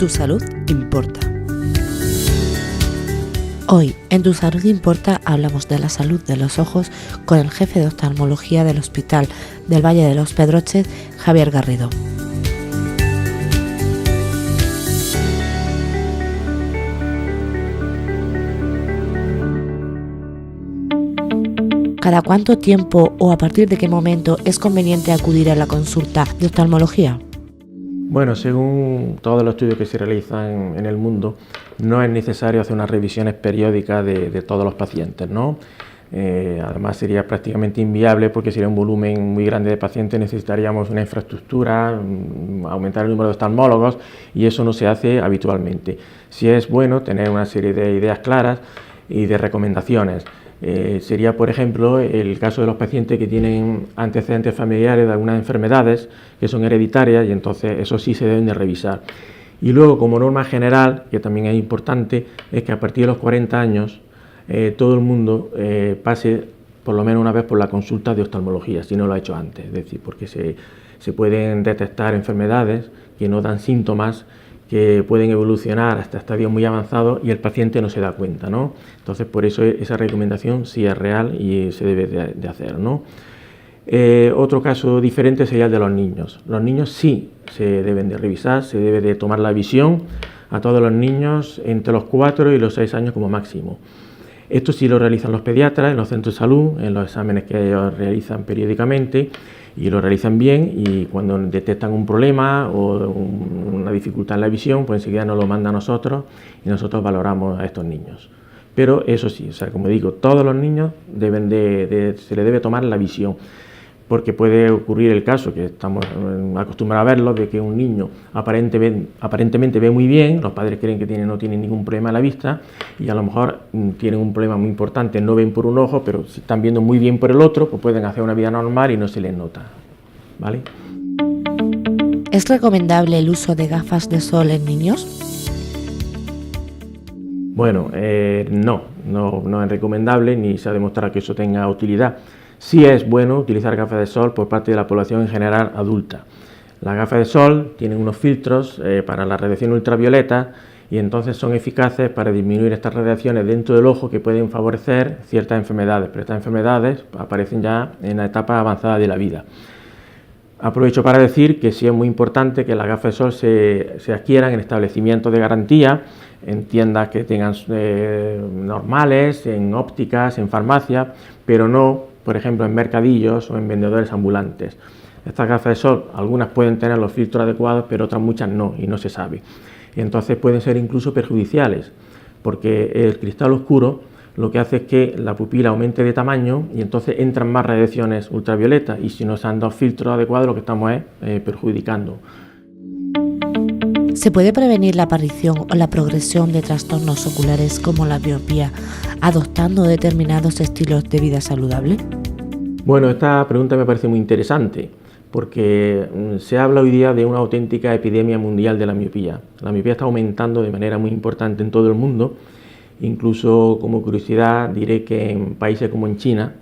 Tu salud importa. Hoy, en Tu salud importa, hablamos de la salud de los ojos con el jefe de oftalmología del Hospital del Valle de los Pedroches, Javier Garrido. ¿Cada cuánto tiempo o a partir de qué momento es conveniente acudir a la consulta de oftalmología? Bueno, según todos los estudios que se realizan en el mundo, no es necesario hacer unas revisiones periódicas de todos los pacientes, ¿no? Además sería prácticamente inviable porque sería un volumen muy grande de pacientes, necesitaríamos una infraestructura, aumentar el número de oftalmólogos y eso no se hace habitualmente. Sí es bueno tener una serie de ideas claras y de recomendaciones. Sería, por ejemplo, el caso de los pacientes que tienen antecedentes familiares de algunas enfermedades que son hereditarias y entonces eso sí se deben de revisar. Y luego, como norma general, que también es importante, es que a partir de los 40 años todo el mundo pase por lo menos una vez por la consulta de oftalmología, si no lo ha hecho antes, es decir, porque se pueden detectar enfermedades que no dan síntomas, que pueden evolucionar hasta estadios muy avanzados y el paciente no se da cuenta, ¿no? Entonces, por eso esa recomendación sí es real y se debe de hacer, ¿no? Otro caso diferente sería el de los niños. Los niños sí se deben de revisar, se debe de tomar la visión a todos los niños entre los 4 y los 6 años como máximo. Esto sí lo realizan los pediatras en los centros de salud, en los exámenes que ellos realizan periódicamente y lo realizan bien y cuando detectan un problema o una dificultad en la visión, pues enseguida nos lo mandan a nosotros y nosotros valoramos a estos niños. Pero eso sí, o sea, como digo, todos los niños se les debe tomar la visión, porque puede ocurrir el caso, que estamos acostumbrados a verlo, de que un niño aparentemente ve muy bien, los padres creen que no tiene ningún problema en la vista y a lo mejor tienen un problema muy importante, no ven por un ojo, pero si están viendo muy bien por el otro, pues pueden hacer una vida normal y no se les nota, ¿vale? ¿Es recomendable el uso de gafas de sol en niños? Bueno, no es recomendable ni se ha demostrado que eso tenga utilidad. Sí es bueno utilizar gafas de sol por parte de la población en general adulta. Las gafas de sol tienen unos filtros para la radiación ultravioleta y entonces son eficaces para disminuir estas radiaciones dentro del ojo que pueden favorecer ciertas enfermedades, pero estas enfermedades aparecen ya en la etapa avanzada de la vida. Aprovecho para decir que sí es muy importante que las gafas de sol se adquieran en establecimientos de garantía, en tiendas que tengan normales, en ópticas, en farmacias, pero no, por ejemplo, en mercadillos o en vendedores ambulantes. Estas gafas de sol, algunas pueden tener los filtros adecuados, pero otras muchas no, y no se sabe. Y entonces pueden ser incluso perjudiciales, porque el cristal oscuro lo que hace es que la pupila aumente de tamaño y entonces entran más radiaciones ultravioletas y si no se han dado filtros adecuados lo que estamos es perjudicando. ¿Se puede prevenir la aparición o la progresión de trastornos oculares como la miopía adoptando determinados estilos de vida saludable? Bueno, esta pregunta me parece muy interesante porque se habla hoy día de una auténtica epidemia mundial de la miopía. La miopía está aumentando de manera muy importante en todo el mundo. Incluso como curiosidad diré que en países como en China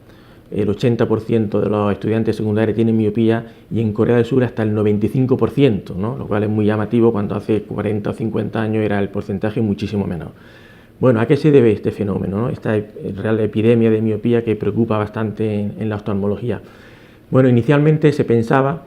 el 80% de los estudiantes secundarios tienen miopía y en Corea del Sur hasta el 95%, ¿no? Lo cual es muy llamativo cuando hace 40 o 50 años era el porcentaje muchísimo menor. Bueno, ¿a qué se debe este fenómeno, ¿no? Esta real epidemia de miopía que preocupa bastante en la oftalmología? Bueno, inicialmente se pensaba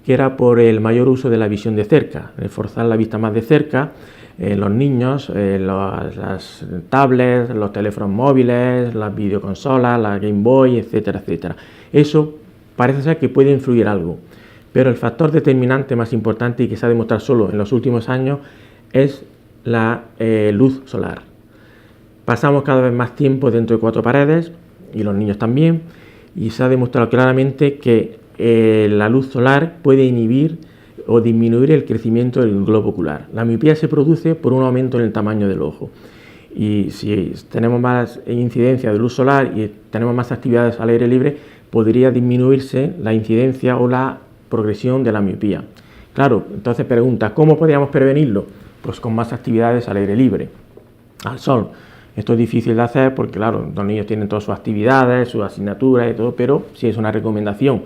que era por el mayor uso de la visión de cerca, reforzar la vista más de cerca, los niños, las tablets, los teléfonos móviles, las videoconsolas, la Game Boy, etcétera, etcétera. Eso parece ser que puede influir algo, pero el factor determinante más importante y que se ha demostrado solo en los últimos años es la luz solar. Pasamos cada vez más tiempo dentro de 4 paredes y los niños también y se ha demostrado claramente que la luz solar puede inhibir o disminuir el crecimiento del globo ocular. La miopía se produce por un aumento en el tamaño del ojo y si tenemos más incidencia de luz solar y tenemos más actividades al aire libre, podría disminuirse la incidencia o la progresión de la miopía. Claro, entonces pregunta, ¿cómo podríamos prevenirlo? Pues con más actividades al aire libre, al sol. Esto es difícil de hacer porque, claro, los niños tienen todas sus actividades, sus asignaturas y todo, pero sí es una recomendación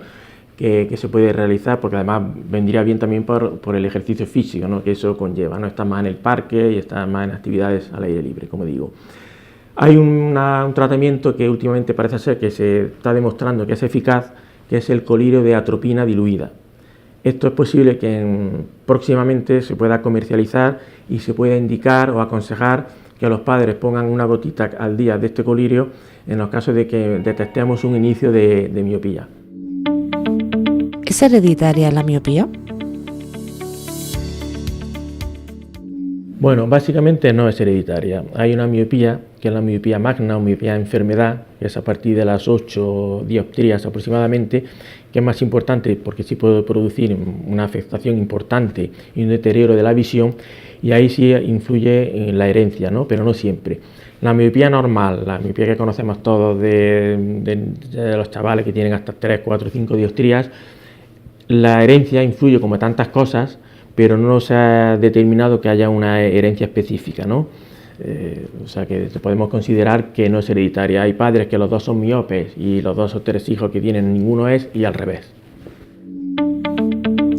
que se puede realizar, porque además vendría bien también por el ejercicio físico, ¿no?, que eso conlleva, ¿no? Estar más en el parque y estar más en actividades al aire libre, como digo. Hay un tratamiento que últimamente parece ser que se está demostrando que es eficaz, que es el colirio de atropina diluida. Esto es posible que próximamente se pueda comercializar y se pueda indicar o aconsejar que los padres pongan una gotita al día de este colirio en los casos de que detectemos un inicio de miopía. ¿Es hereditaria la miopía? Bueno, básicamente no es hereditaria. Hay una miopía, que es la miopía magna o miopía de enfermedad, que es a partir de las 8 dioptrías aproximadamente, que es más importante porque sí puede producir una afectación importante y un deterioro de la visión, y ahí sí influye en la herencia, ¿no?, pero no siempre. La miopía normal, la miopía que conocemos todos de los chavales que tienen hasta 3, 4, 5 dioptrías, la herencia influye como tantas cosas, pero no se ha determinado que haya una herencia específica, ¿no? O sea que podemos considerar que no es hereditaria. Hay padres que los dos son miopes y los 2 o 3 hijos que tienen ninguno es, y al revés.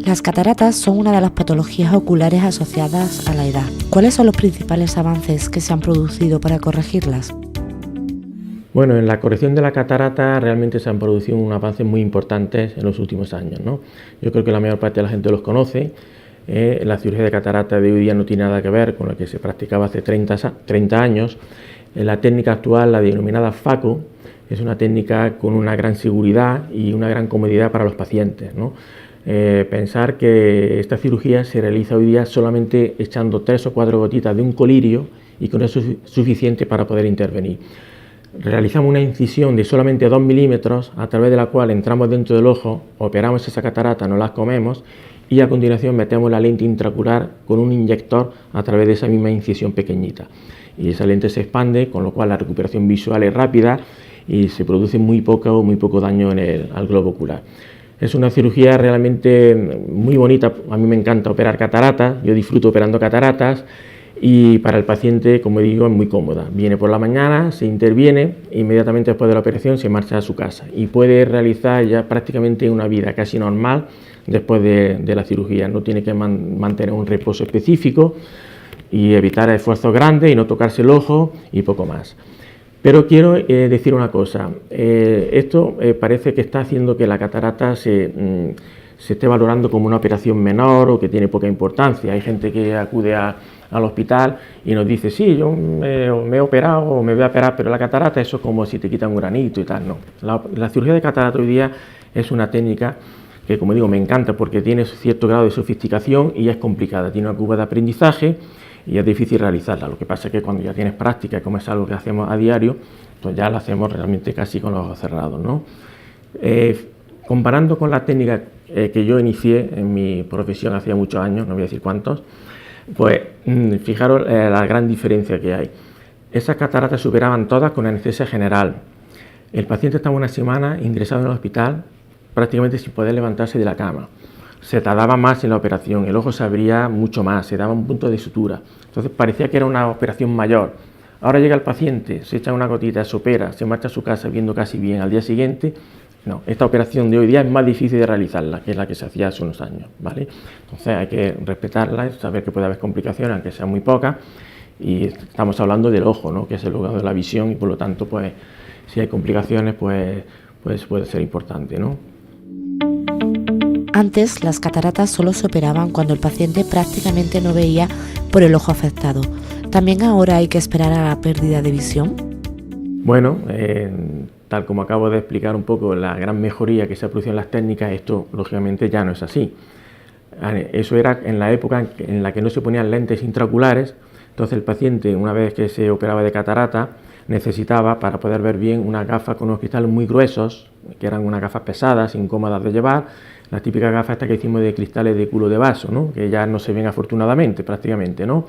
Las cataratas son una de las patologías oculares asociadas a la edad. ¿Cuáles son los principales avances que se han producido para corregirlas? Bueno, en la corrección de la catarata realmente se han producido unos avances muy importantes en los últimos años, ¿no? Yo creo que la mayor parte de la gente los conoce. La cirugía de catarata de hoy día no tiene nada que ver con la que se practicaba hace 30 años. La técnica actual, la denominada FACO, es una técnica con una gran seguridad y una gran comodidad para los pacientes, ¿no? Pensar que esta cirugía se realiza hoy día solamente echando 3 o 4 gotitas de un colirio, y con eso es suficiente para poder intervenir. Realizamos una incisión de solamente 2 milímetros, a través de la cual entramos dentro del ojo, operamos esa catarata, nos la comemos, y a continuación metemos la lente intraocular con un inyector a través de esa misma incisión pequeñita. Y esa lente se expande, con lo cual la recuperación visual es rápida y se produce muy poco daño al globo ocular. Es una cirugía realmente muy bonita. A mí me encanta operar cataratas, yo disfruto operando cataratas, y para el paciente, como digo, es muy cómoda. Viene por la mañana, se interviene, inmediatamente después de la operación se marcha a su casa y puede realizar ya prácticamente una vida casi normal después de la cirugía. No tiene que mantener un reposo específico y evitar esfuerzos grandes y no tocarse el ojo y poco más. Pero quiero decir una cosa, esto parece que está haciendo que la catarata se esté valorando como una operación menor o que tiene poca importancia. Hay gente que acude al hospital y nos dice, sí, yo me he operado o me voy a operar, pero la catarata, eso es como si te quitan un granito y tal. No, la cirugía de catarata hoy día es una técnica que, como digo, me encanta porque tiene cierto grado de sofisticación y es complicada, tiene una curva de aprendizaje y es difícil realizarla. Lo que pasa es que cuando ya tienes práctica, como es algo que hacemos a diario, pues ya la hacemos realmente casi con los ojos cerrados, ¿no? Comparando con la técnica que yo inicié en mi profesión hace muchos años, no voy a decir cuántos, pues fijaros la gran diferencia que hay. Esas cataratas se operaban todas con anestesia general. El paciente estaba una semana ingresado en el hospital prácticamente sin poder levantarse de la cama. Se tardaba más en la operación, el ojo se abría mucho más, se daba un punto de sutura. Entonces parecía que era una operación mayor. Ahora llega el paciente, se echa una gotita, se opera, se marcha a su casa viendo casi bien. Al día siguiente, no, esta operación de hoy día es más difícil de realizarla que la que se hacía hace unos años, ¿vale? Entonces hay que respetarla, saber que puede haber complicaciones, aunque sean muy pocas, y estamos hablando del ojo, ¿no?, que es el lugar de la visión, y por lo tanto, pues, si hay complicaciones, pues puede ser importante, ¿no? Antes, las cataratas solo se operaban cuando el paciente prácticamente no veía por el ojo afectado. ¿También ahora hay que esperar a la pérdida de visión? Bueno, tal como acabo de explicar un poco la gran mejoría que se ha producido en las técnicas, esto lógicamente ya no es así. Eso era en la época en la que no se ponían lentes intraoculares. Entonces el paciente, una vez que se operaba de catarata, necesitaba, para poder ver bien, unas gafas con unos cristales muy gruesos, que eran unas gafas pesadas, incómodas de llevar, las típicas gafas estas que hicimos de cristales de culo de vaso, ¿no?, que ya no se ven afortunadamente prácticamente, ¿no?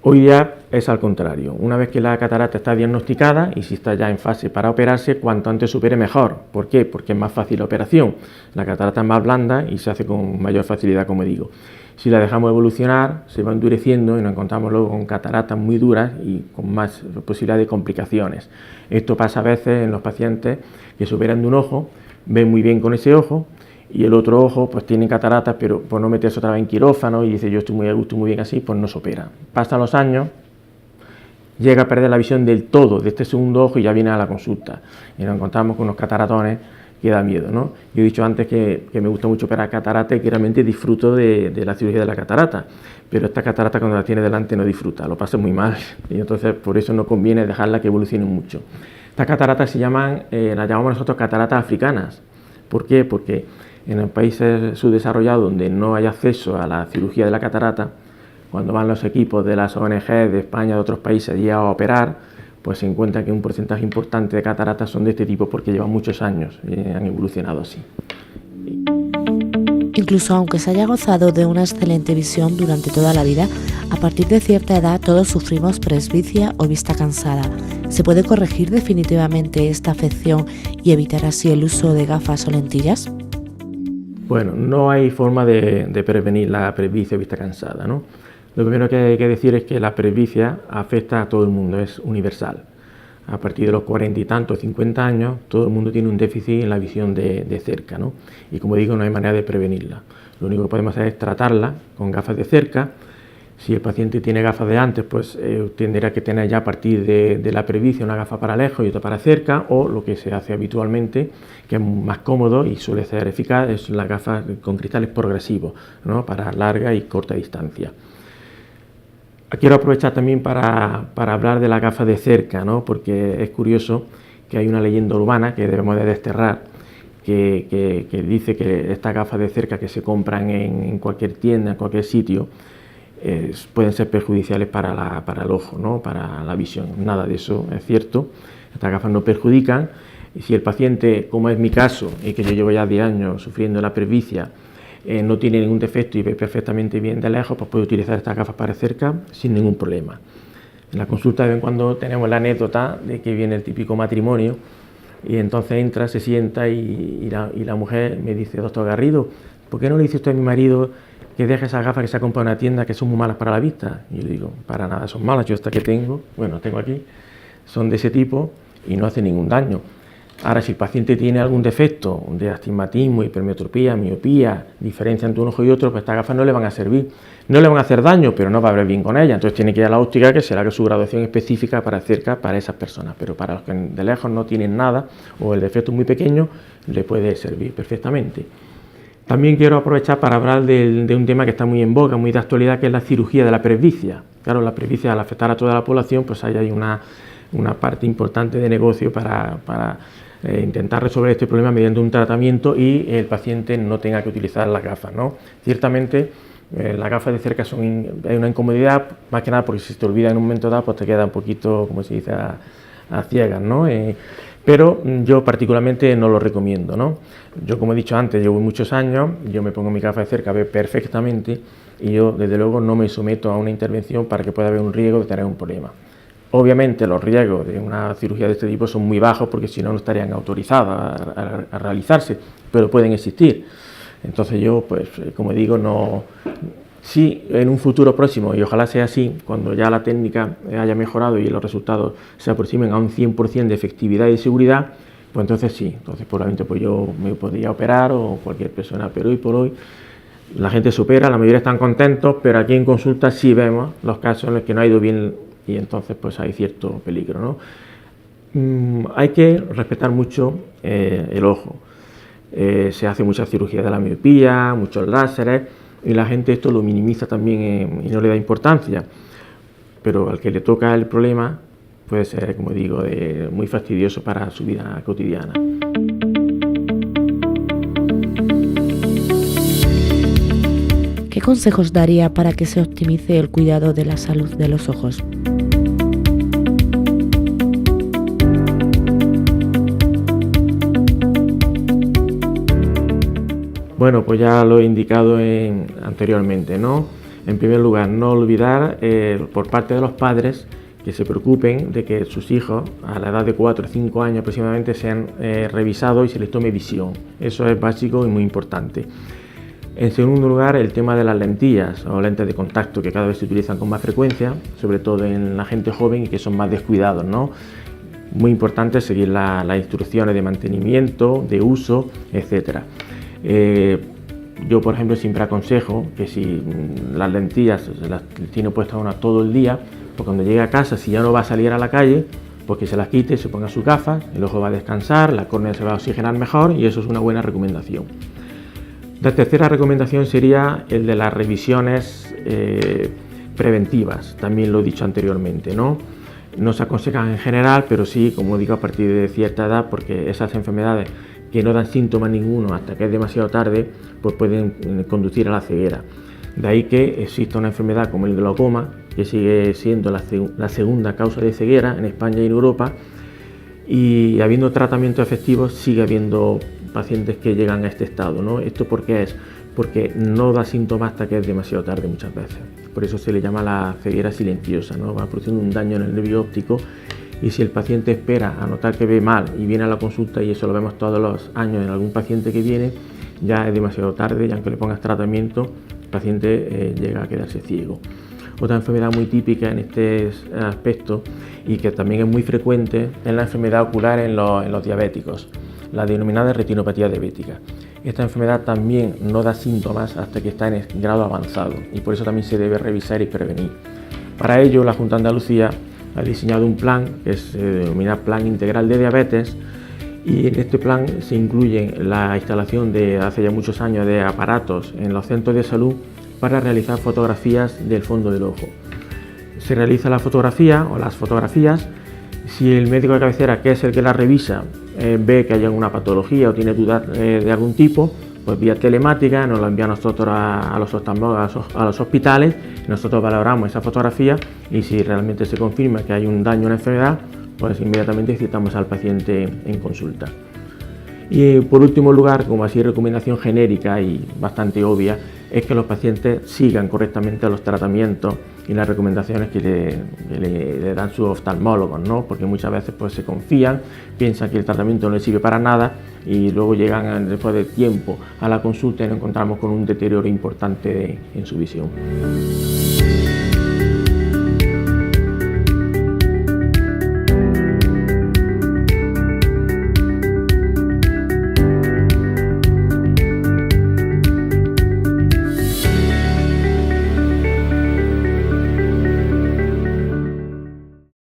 Hoy día es al contrario. Una vez que la catarata está diagnosticada y si está ya en fase para operarse, cuanto antes se opere mejor. ¿Por qué? Porque es más fácil la operación. La catarata es más blanda y se hace con mayor facilidad, como digo. Si la dejamos evolucionar, se va endureciendo y nos encontramos luego con cataratas muy duras y con más posibilidad de complicaciones. Esto pasa a veces en los pacientes que se operan de un ojo, ven muy bien con ese ojo y el otro ojo pues tiene cataratas, pero por no meterse otra vez en quirófano y dice yo estoy muy a gusto, muy bien así, pues no se opera. Pasan los años, llega a perder la visión del todo de este segundo ojo y ya viene a la consulta y nos encontramos con unos cataratones que da miedo, ¿no? Yo he dicho antes que me gusta mucho operar catarata y que realmente disfruto de la cirugía de la catarata, pero esta catarata cuando la tiene delante no disfruta, lo pasa muy mal y entonces por eso no conviene dejarla que evolucione mucho. Estas cataratas se llaman, las llamamos nosotros cataratas africanas. ¿Por qué? Porque en los países subdesarrollados donde no hay acceso a la cirugía de la catarata, cuando van los equipos de las ONG de España, de otros países allí a operar, pues se encuentra que un porcentaje importante de cataratas son de este tipo porque llevan muchos años y han evolucionado así. Incluso aunque se haya gozado de una excelente visión durante toda la vida, a partir de cierta edad todos sufrimos presbicia o vista cansada. ¿Se puede corregir definitivamente esta afección y evitar así el uso de gafas o lentillas? Bueno, no hay forma de prevenir la presbicia o vista cansada, ¿no? Lo primero que hay que decir es que la presbicia afecta a todo el mundo, es universal. A partir de los 40 y tantos, 50 años, todo el mundo tiene un déficit en la visión de cerca, ¿no? Y como digo, no hay manera de prevenirla. Lo único que podemos hacer es tratarla con gafas de cerca. Si el paciente tiene gafas de antes, pues tendrá que tener ya a partir de la presbicia una gafa para lejos y otra para cerca, o lo que se hace habitualmente, que es más cómodo y suele ser eficaz, es la gafa con cristales progresivos, ¿no? Para larga y corta distancia. Quiero aprovechar también para hablar de la gafa de cerca, ¿no? Porque es curioso que hay una leyenda urbana que debemos de desterrar, que dice que estas gafas de cerca que se compran en cualquier tienda, en cualquier sitio, pueden ser perjudiciales para el ojo, ¿no? Para la visión. Nada de eso es cierto, estas gafas no perjudican, y si el paciente, como es mi caso, y que yo llevo ya 10 años sufriendo la presbicia, no tiene ningún defecto y ve perfectamente bien de lejos, pues puede utilizar estas gafas para cerca sin ningún problema. En la consulta de vez en cuando tenemos la anécdota de que viene el típico matrimonio y entonces entra, se sienta y la mujer me dice: doctor Garrido, ¿por qué no le dice usted a mi marido que deje esas gafas que se ha comprado en una tienda que son muy malas para la vista? Y yo le digo: para nada son malas, yo estas que tengo, tengo aquí, son de ese tipo y no hacen ningún daño. Ahora, si el paciente tiene algún defecto de astigmatismo, hipermetropía, miopía, diferencia entre un ojo y otro, pues estas gafas no le van a servir. No le van a hacer daño, pero no va a ver bien con ellas. Entonces tiene que ir a la óptica, que será su graduación específica para cerca para esas personas. Pero para los que de lejos no tienen nada o el defecto es muy pequeño, le puede servir perfectamente. También quiero aprovechar para hablar de un tema que está muy en boga, muy de actualidad, que es la cirugía de la presbicia. Claro, la presbicia, al afectar a toda la población, pues hay una parte importante de negocio para intentar resolver este problema mediante un tratamiento y el paciente no tenga que utilizar las gafas, ¿no? Ciertamente las gafas de cerca es una incomodidad, más que nada porque si te olvidas en un momento dado, pues te queda un poquito, como se dice, a ciegas, ¿no? Pero yo particularmente no lo recomiendo, ¿no? Yo, como he dicho antes, llevo muchos años, yo me pongo mi gafa de cerca, veo perfectamente y yo desde luego no me someto a una intervención para que pueda haber un riesgo de tener un problema. Obviamente los riesgos de una cirugía de este tipo son muy bajos porque si no, no estarían autorizadas a realizarse, pero pueden existir. Entonces yo, pues como digo, no. Si en un futuro próximo, y ojalá sea así, cuando ya la técnica haya mejorado y los resultados se aproximen a un 100% de efectividad y seguridad, pues entonces sí, entonces probablemente pues yo me podría operar o cualquier persona, pero hoy por hoy la gente se opera, la mayoría están contentos, pero aquí en consulta sí vemos los casos en los que no ha ido bien y entonces pues hay cierto peligro, ¿no? Hay que respetar mucho el ojo. Se hace mucha cirugía de la miopía, muchos láseres, y la gente esto lo minimiza también y no le da importancia, pero al que le toca el problema puede ser, como digo, muy fastidioso para su vida cotidiana. ¿Qué consejos daría para que se optimice el cuidado de la salud de los ojos? Bueno, pues ya lo he indicado anteriormente, ¿no? En primer lugar, no olvidar por parte de los padres que se preocupen de que sus hijos a la edad de 4 o 5 años aproximadamente sean revisados y se les tome visión. Eso es básico y muy importante. En segundo lugar, el tema de las lentillas o lentes de contacto que cada vez se utilizan con más frecuencia, sobre todo en la gente joven y que son más descuidados, ¿no? Muy importante seguir las instrucciones de mantenimiento, de uso, etcétera. Yo, por ejemplo, siempre aconsejo que si las lentillas las tiene puestas una todo el día, pues cuando llegue a casa, si ya no va a salir a la calle, pues que se las quite, se ponga sus gafas, el ojo va a descansar, la córnea se va a oxigenar mejor y eso es una buena recomendación. La tercera recomendación sería el de las revisiones preventivas, también lo he dicho anteriormente, ¿no? No se aconsejan en general, pero sí, como digo, a partir de cierta edad, porque esas enfermedades que no dan síntomas ninguno hasta que es demasiado tarde, pues pueden conducir a la ceguera. De ahí que existe una enfermedad como el glaucoma, que sigue siendo la segunda causa de ceguera en España y en Europa, y habiendo tratamientos efectivos sigue habiendo pacientes que llegan a este estado, ¿no? ¿Esto por qué es? Porque no da síntomas hasta que es demasiado tarde muchas veces. Por eso se le llama la ceguera silenciosa, ¿no? Va produciendo un daño en el nervio óptico, y si el paciente espera a notar que ve mal y viene a la consulta, y eso lo vemos todos los años en algún paciente que viene, ya es demasiado tarde, y aunque le pongas tratamiento, el paciente llega a quedarse ciego. Otra enfermedad muy típica en este aspecto y que también es muy frecuente es la enfermedad ocular en los diabéticos, la denominada retinopatía diabética. Esta enfermedad también no da síntomas hasta que está en grado avanzado, y por eso también se debe revisar y prevenir. Para ello, la Junta de Andalucía ha diseñado un plan que se denomina Plan Integral de Diabetes, y en este plan se incluye la instalación de hace ya muchos años de aparatos en los centros de salud para realizar fotografías del fondo del ojo. Se realiza la fotografía o las fotografías si el médico de cabecera, que es el que la revisa, ve que hay alguna patología o tiene dudas de algún tipo, pues vía telemática nos lo envía a nosotros a los oftalmólogos, a los hospitales. Nosotros valoramos esa fotografía y si realmente se confirma que hay un daño en la enfermedad, pues inmediatamente citamos al paciente en consulta. Y por último lugar, como así recomendación genérica y bastante obvia, es que los pacientes sigan correctamente los tratamientos y las recomendaciones que le dan sus oftalmólogos, ¿no? Porque muchas veces pues, se confían, piensan que el tratamiento no les sirve para nada y luego llegan después de tiempo a la consulta y nos encontramos con un deterioro importante en su visión.